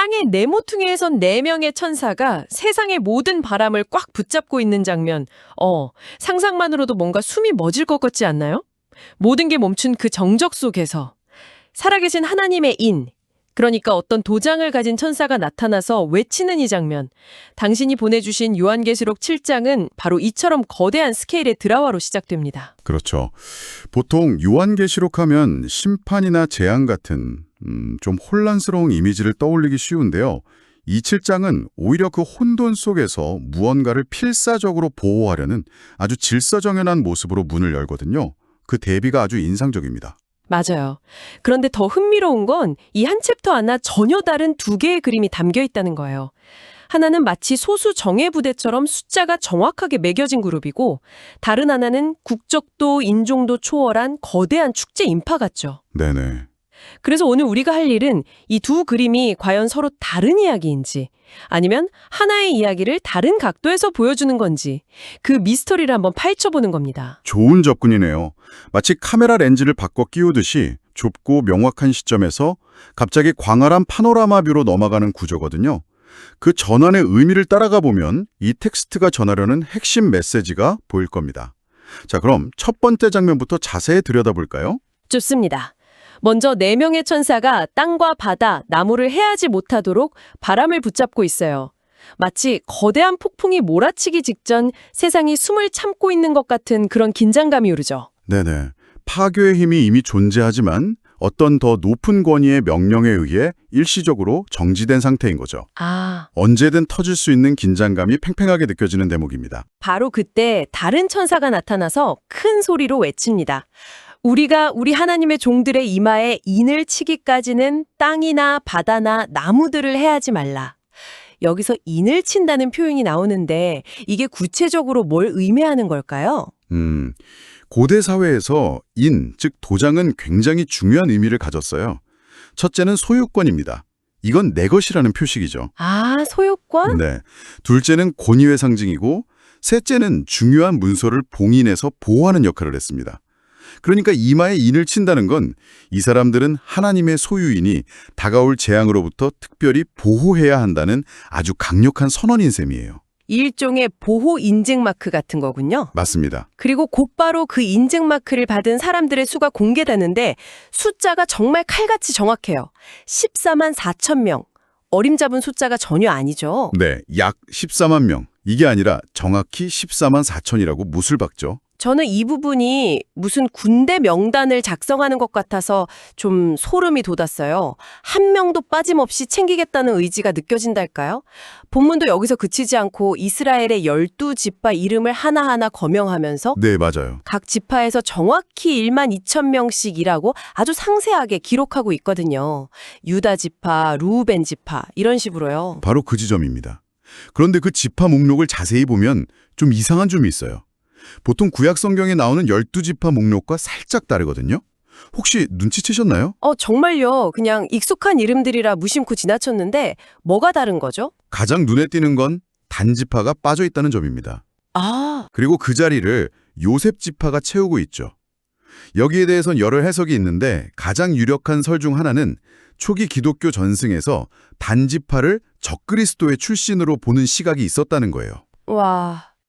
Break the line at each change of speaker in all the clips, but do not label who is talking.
땅의 네모퉁이에선 4명의 천사가 세상의 모든 바람을 꽉 붙잡고 있는 장면. 상상만으로도 뭔가 숨이 멎을 것 같지 않나요? 모든 게 멈춘 그 정적 속에서 살아계신 하나님의 인, 그러니까 어떤 도장을 가진 천사가 나타나서 외치는 이 장면. 당신이 보내주신 요한계시록 7장은 바로 이처럼 거대한 스케일의 드라마로 시작됩니다.
그렇죠. 보통 요한계시록 하면 심판이나 재앙 같은 좀 혼란스러운 이미지를 떠올리기 쉬운데요. 이 7장은 오히려 그 혼돈 속에서 무언가를 필사적으로 보호하려는 아주 질서정연한 모습으로 문을 열거든요. 그 대비가 아주 인상적입니다.
맞아요. 그런데 더 흥미로운 건 이 한 챕터 하나 전혀 다른 2개의 그림이 담겨 있다는 거예요. 하나는 마치 소수 정예부대처럼 숫자가 정확하게 매겨진 그룹이고, 다른 하나는 국적도 인종도 초월한 거대한 축제 인파 같죠.
네네.
그래서 오늘 우리가 할 일은 이 2 그림이 과연 서로 다른 이야기인지, 아니면 하나의 이야기를 다른 각도에서 보여주는 건지, 그 미스터리를 한번 파헤쳐보는 겁니다.
좋은 접근이네요. 마치 카메라 렌즈를 바꿔 끼우듯이 좁고 명확한 시점에서 갑자기 광활한 파노라마 뷰로 넘어가는 구조거든요. 그 전환의 의미를 따라가 보면 이 텍스트가 전하려는 핵심 메시지가 보일 겁니다. 자, 그럼 첫 번째 장면부터 자세히 들여다볼까요?
좋습니다. 먼저 4명의 천사가 땅과 바다, 나무를 해하지 못하도록 바람을 붙잡고 있어요. 마치 거대한 폭풍이 몰아치기 직전 세상이 숨을 참고 있는 것 같은 그런 긴장감이 오르죠.
네네. 파괴의 힘이 이미 존재하지만 어떤 더 높은 권위의 명령에 의해 일시적으로 정지된 상태인 거죠. 언제든 터질 수 있는 긴장감이 팽팽하게 느껴지는 대목입니다.
바로 그때 다른 천사가 나타나서 큰 소리로 외칩니다. 우리가 우리 하나님의 종들의 이마에 인을 치기까지는 땅이나 바다나 나무들을 해하지 말라. 여기서 인을 친다는 표현이 나오는데 이게 구체적으로 뭘 의미하는 걸까요?
고대 사회에서 인, 즉 도장은 굉장히 중요한 의미를 가졌어요. 첫째는 소유권입니다. 이건 내 것이라는 표식이죠.
소유권?
네. 둘째는 권위의 상징이고, 셋째는 중요한 문서를 봉인해서 보호하는 역할을 했습니다. 그러니까 이마에 인을 친다는 건 이 사람들은 하나님의 소유이니 다가올 재앙으로부터 특별히 보호해야 한다는 아주 강력한 선언인 셈이에요.
일종의 보호 인증 마크 같은 거군요.
맞습니다.
그리고 곧바로 그 인증 마크를 받은 사람들의 수가 공개되는데 숫자가 정말 칼같이 정확해요. 14만 4천 명. 어림잡은 숫자가 전혀 아니죠.
네, 약 14만 명. 이게 아니라 정확히 14만 4천이라고 못을 박죠.
저는 이 부분이 무슨 군대 명단을 작성하는 것 같아서 좀 소름이 돋았어요. 한 명도 빠짐없이 챙기겠다는 의지가 느껴진달까요? 본문도 여기서 그치지 않고 이스라엘의 12지파 이름을 하나하나 거명하면서
네, 맞아요.
각 지파에서 정확히 1만 2천 명씩 일하고 아주 상세하게 기록하고 있거든요. 유다 지파, 루우벤 지파 이런 식으로요.
바로 그 지점입니다. 그런데 그 지파 목록을 자세히 보면 좀 이상한 점이 있어요. 보통 구약 성경에 나오는 12지파 목록과 살짝 다르거든요. 혹시 눈치채셨나요?
정말요. 그냥 익숙한 이름들이라 무심코 지나쳤는데 뭐가 다른 거죠?
가장 눈에 띄는 건 단지파가 빠져 있다는 점입니다. 그리고 그 자리를 요셉 지파가 채우고 있죠. 여기에 대해선 여러 해석이 있는데 가장 유력한 설 중 하나는 초기 기독교 전승에서 단지파를 적그리스도의 출신으로 보는 시각이 있었다는 거예요.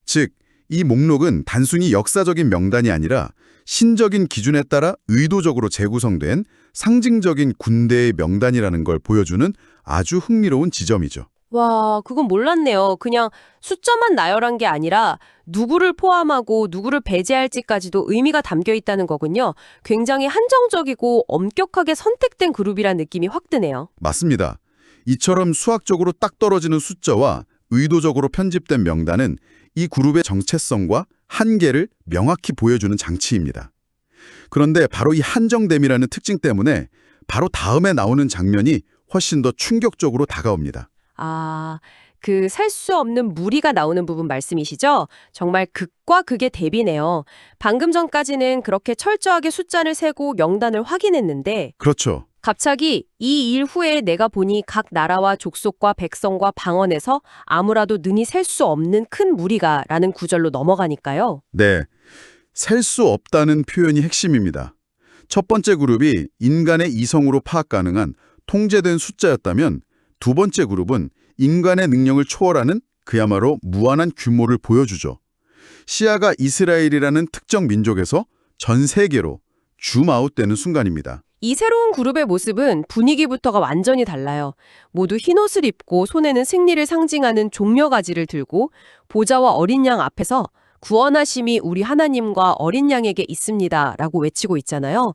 즉, 이 목록은 단순히 역사적인 명단이 아니라 신적인 기준에 따라 의도적으로 재구성된 상징적인 군대의 명단이라는 걸 보여주는 아주 흥미로운 지점이죠.
그건 몰랐네요. 그냥 숫자만 나열한 게 아니라 누구를 포함하고 누구를 배제할지까지도 의미가 담겨 있다는 거군요. 굉장히 한정적이고 엄격하게 선택된 그룹이란 느낌이 확 드네요.
맞습니다. 이처럼 수학적으로 딱 떨어지는 숫자와 의도적으로 편집된 명단은 이 그룹의 정체성과 한계를 명확히 보여주는 장치입니다. 그런데 바로 이 한정됨이라는 특징 때문에 바로 다음에 나오는 장면이 훨씬 더 충격적으로 다가옵니다.
그 셀 수 없는 무리가 나오는 부분 말씀이시죠? 정말 극과 극의 대비네요. 방금 전까지는 그렇게 철저하게 숫자를 세고 명단을 확인했는데
그렇죠.
갑자기 이 일 후에 내가 보니 각 나라와 족속과 백성과 방언에서 아무라도 능히 셀 수 없는 큰 무리가 라는 구절로 넘어가니까요.
네, 셀 수 없다는 표현이 핵심입니다. 첫 번째 그룹이 인간의 이성으로 파악 가능한 통제된 숫자였다면 두 번째 그룹은 인간의 능력을 초월하는 그야말로 무한한 규모를 보여주죠. 시야가 이스라엘이라는 특정 민족에서 전 세계로 줌아웃되는 순간입니다.
이 새로운 그룹의 모습은 분위기부터가 완전히 달라요. 모두 흰옷을 입고 손에는 승리를 상징하는 종려가지를 들고 보좌와 어린 양 앞에서 구원하심이 우리 하나님과 어린 양에게 있습니다 라고 외치고 있잖아요.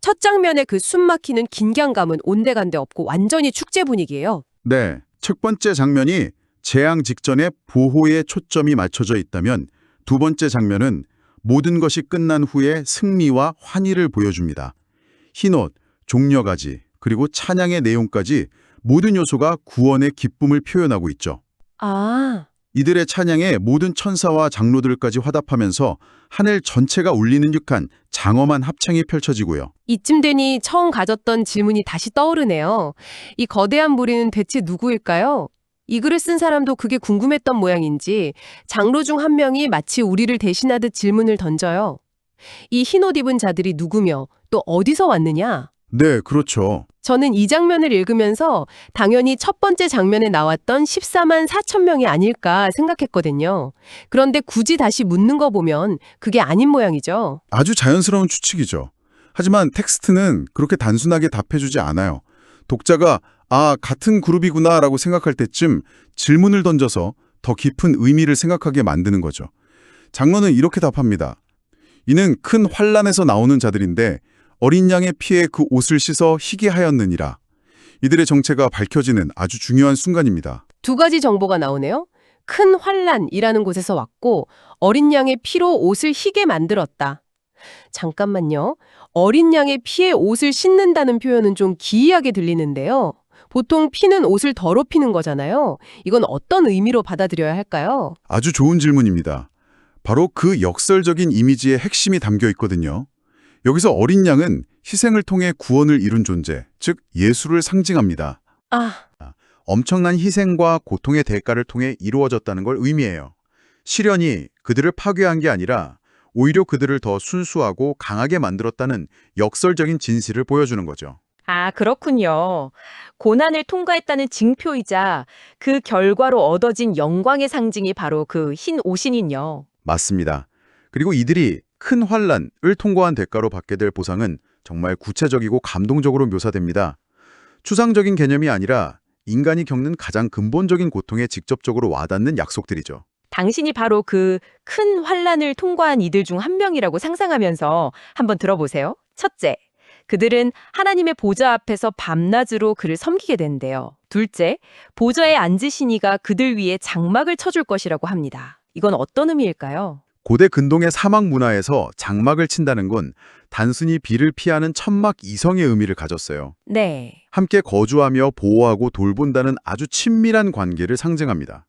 첫 장면의 그 숨막히는 긴장감은 온데간데 없고 완전히 축제 분위기예요.
네, 첫 번째 장면이 재앙 직전에 보호에 초점이 맞춰져 있다면 두 번째 장면은 모든 것이 끝난 후에 승리와 환희를 보여줍니다. 흰옷, 종려가지, 그리고 찬양의 내용까지 모든 요소가 구원의 기쁨을 표현하고 있죠.
아,
이들의 찬양에 모든 천사와 장로들까지 화답하면서 하늘 전체가 울리는 듯한 장엄한 합창이 펼쳐지고요.
이쯤 되니 처음 가졌던 질문이 다시 떠오르네요. 이 거대한 무리는 대체 누구일까요? 이 글을 쓴 사람도 그게 궁금했던 모양인지 장로 중 한 명이 마치 우리를 대신하듯 질문을 던져요. 이 흰옷 입은 자들이 누구며 또 어디서 왔느냐?
네, 그렇죠.
저는 이 장면을 읽으면서 당연히 첫 번째 장면에 나왔던 14만 4천 명이 아닐까 생각했거든요. 그런데 굳이 다시 묻는 거 보면 그게 아닌 모양이죠.
아주 자연스러운 추측이죠. 하지만 텍스트는 그렇게 단순하게 답해주지 않아요. 독자가 같은 그룹이구나 라고 생각할 때쯤 질문을 던져서 더 깊은 의미를 생각하게 만드는 거죠. 장로는 이렇게 답합니다. 이는 큰 환란에서 나오는 자들인데 어린 양의 피에 그 옷을 씻어 희게 하였느니라. 이들의 정체가 밝혀지는 아주 중요한 순간입니다.
두 가지 정보가 나오네요. 큰 환란이라는 곳에서 왔고 어린 양의 피로 옷을 희게 만들었다. 잠깐만요. 어린 양의 피에 옷을 씻는다는 표현은 좀 기이하게 들리는데요. 보통 피는 옷을 더럽히는 거잖아요. 이건 어떤 의미로 받아들여야 할까요?
아주 좋은 질문입니다. 바로 그 역설적인 이미지의 핵심이 담겨 있거든요. 여기서 어린 양은 희생을 통해 구원을 이룬 존재, 즉 예수를 상징합니다. 엄청난 희생과 고통의 대가를 통해 이루어졌다는 걸 의미해요. 시련이 그들을 파괴한 게 아니라 오히려 그들을 더 순수하고 강하게 만들었다는 역설적인 진실을 보여주는 거죠.
아, 그렇군요. 고난을 통과했다는 징표이자 그 결과로 얻어진 영광의 상징이 바로 그 흰 옷이군요.
맞습니다. 그리고 이들이 큰 환란을 통과한 대가로 받게 될 보상은 정말 구체적이고 감동적으로 묘사됩니다. 추상적인 개념이 아니라 인간이 겪는 가장 근본적인 고통에 직접적으로 와닿는 약속들이죠.
당신이 바로 그 큰 환란을 통과한 이들 중 한 명이라고 상상하면서 한번 들어보세요. 첫째, 그들은 하나님의 보좌 앞에서 밤낮으로 그를 섬기게 된대요. 둘째, 보좌에 앉으신 이가 그들 위에 장막을 쳐줄 것이라고 합니다. 이건 어떤 의미일까요?
고대 근동의 사막 문화에서 장막을 친다는 건 단순히 비를 피하는 천막 이성의 의미를 가졌어요.
네.
함께 거주하며 보호하고 돌본다는 아주 친밀한 관계를 상징합니다.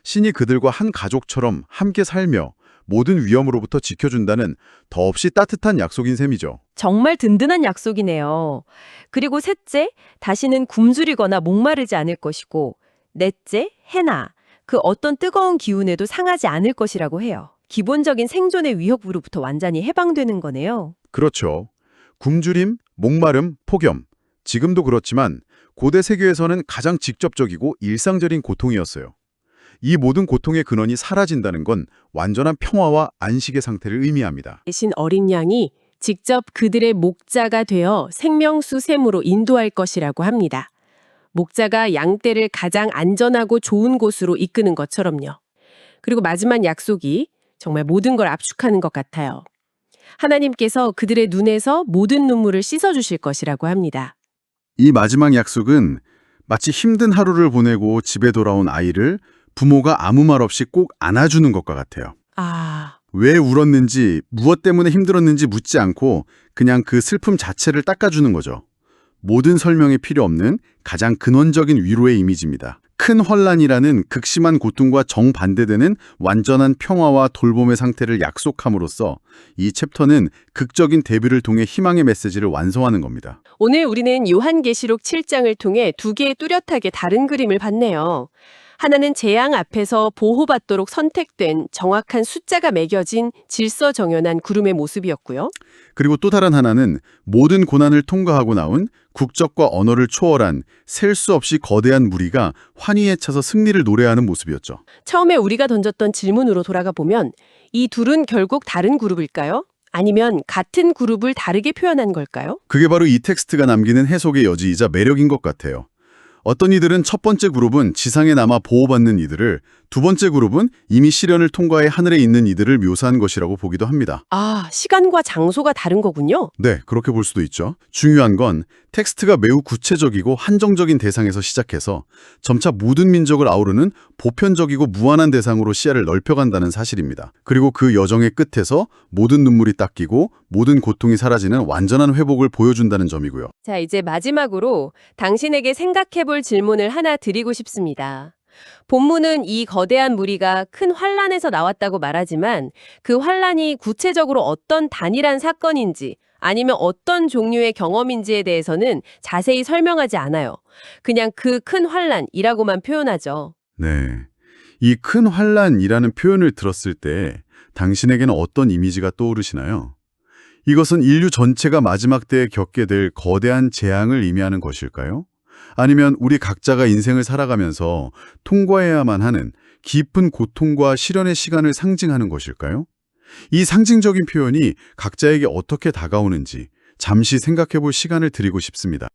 신이 그들과 한 가족처럼 함께 살며 모든 위험으로부터 지켜준다는 더없이 따뜻한 약속인 셈이죠.
정말 든든한 약속이네요. 그리고 셋째, 다시는 굶주리거나 목마르지 않을 것이고, 넷째, 해나 그 어떤 뜨거운 기운에도 상하지 않을 것이라고 해요. 기본적인 생존의 위협으로부터 완전히 해방되는 거네요.
그렇죠. 굶주림, 목마름, 폭염. 지금도 그렇지만 고대 세계에서는 가장 직접적이고 일상적인 고통이었어요. 이 모든 고통의 근원이 사라진다는 건 완전한 평화와 안식의 상태를 의미합니다.
대신 어린 양이 직접 그들의 목자가 되어 생명수 샘으로 인도할 것이라고 합니다. 목자가 양떼를 가장 안전하고 좋은 곳으로 이끄는 것처럼요. 그리고 마지막 약속이 정말 모든 걸 압축하는 것 같아요. 하나님께서 그들의 눈에서 모든 눈물을 씻어주실 것이라고 합니다.
이 마지막 약속은 마치 힘든 하루를 보내고 집에 돌아온 아이를 부모가 아무 말 없이 꼭 안아주는 것과 같아요. 왜 울었는지, 무엇 때문에 힘들었는지 묻지 않고 그냥 그 슬픔 자체를 닦아주는 거죠. 모든 설명이 필요 없는 가장 근원적인 위로의 이미지입니다. 큰 환란이라는 극심한 고통과 정반대되는 완전한 평화와 돌봄의 상태를 약속함으로써 이 챕터는 극적인 데뷔를 통해 희망의 메시지를 완성하는 겁니다.
오늘 우리는 요한계시록 7장을 통해 두 개의 뚜렷하게 다른 그림을 봤네요. 하나는 재앙 앞에서 보호받도록 선택된 정확한 숫자가 매겨진 질서정연한 구름의 모습이었고요.
그리고 또 다른 하나는 모든 고난을 통과하고 나온 국적과 언어를 초월한 셀 수 없이 거대한 무리가 환희에 차서 승리를 노래하는 모습이었죠.
처음에 우리가 던졌던 질문으로 돌아가 보면 이 둘은 결국 다른 그룹일까요? 아니면 같은 그룹을 다르게 표현한 걸까요?
그게 바로 이 텍스트가 남기는 해석의 여지이자 매력인 것 같아요. 어떤 이들은 첫 번째 그룹은 지상에 남아 보호받는 이들을, 두 번째 그룹은 이미 시련을 통과해 하늘에 있는 이들을 묘사한 것이라고 보기도 합니다.
아, 시간과 장소가 다른 거군요.
네, 그렇게 볼 수도 있죠. 중요한 건 텍스트가 매우 구체적이고 한정적인 대상에서 시작해서 점차 모든 민족을 아우르는 보편적이고 무한한 대상으로 시야를 넓혀간다는 사실입니다. 그리고 그 여정의 끝에서 모든 눈물이 닦이고 모든 고통이 사라지는 완전한 회복을 보여준다는 점이고요.
자, 이제 마지막으로 당신에게 생각해볼 질문을 하나 드리고 싶습니다. 본문은 이 거대한 무리가 큰 환란에서 나왔다고 말하지만 그 환란이 구체적으로 어떤 단일한 사건인지 아니면 어떤 종류의 경험인지에 대해서는 자세히 설명하지 않아요. 그냥 그 큰 환란이라고만 표현하죠.
네, 이 큰 환란이라는 표현을 들었을 때 당신에게는 어떤 이미지가 떠오르시나요? 이것은 인류 전체가 마지막 때에 겪게 될 거대한 재앙을 의미하는 것일까요? 아니면 우리 각자가 인생을 살아가면서 통과해야만 하는 깊은 고통과 시련의 시간을 상징하는 것일까요? 이 상징적인 표현이 각자에게 어떻게 다가오는지 잠시 생각해 볼 시간을 드리고 싶습니다.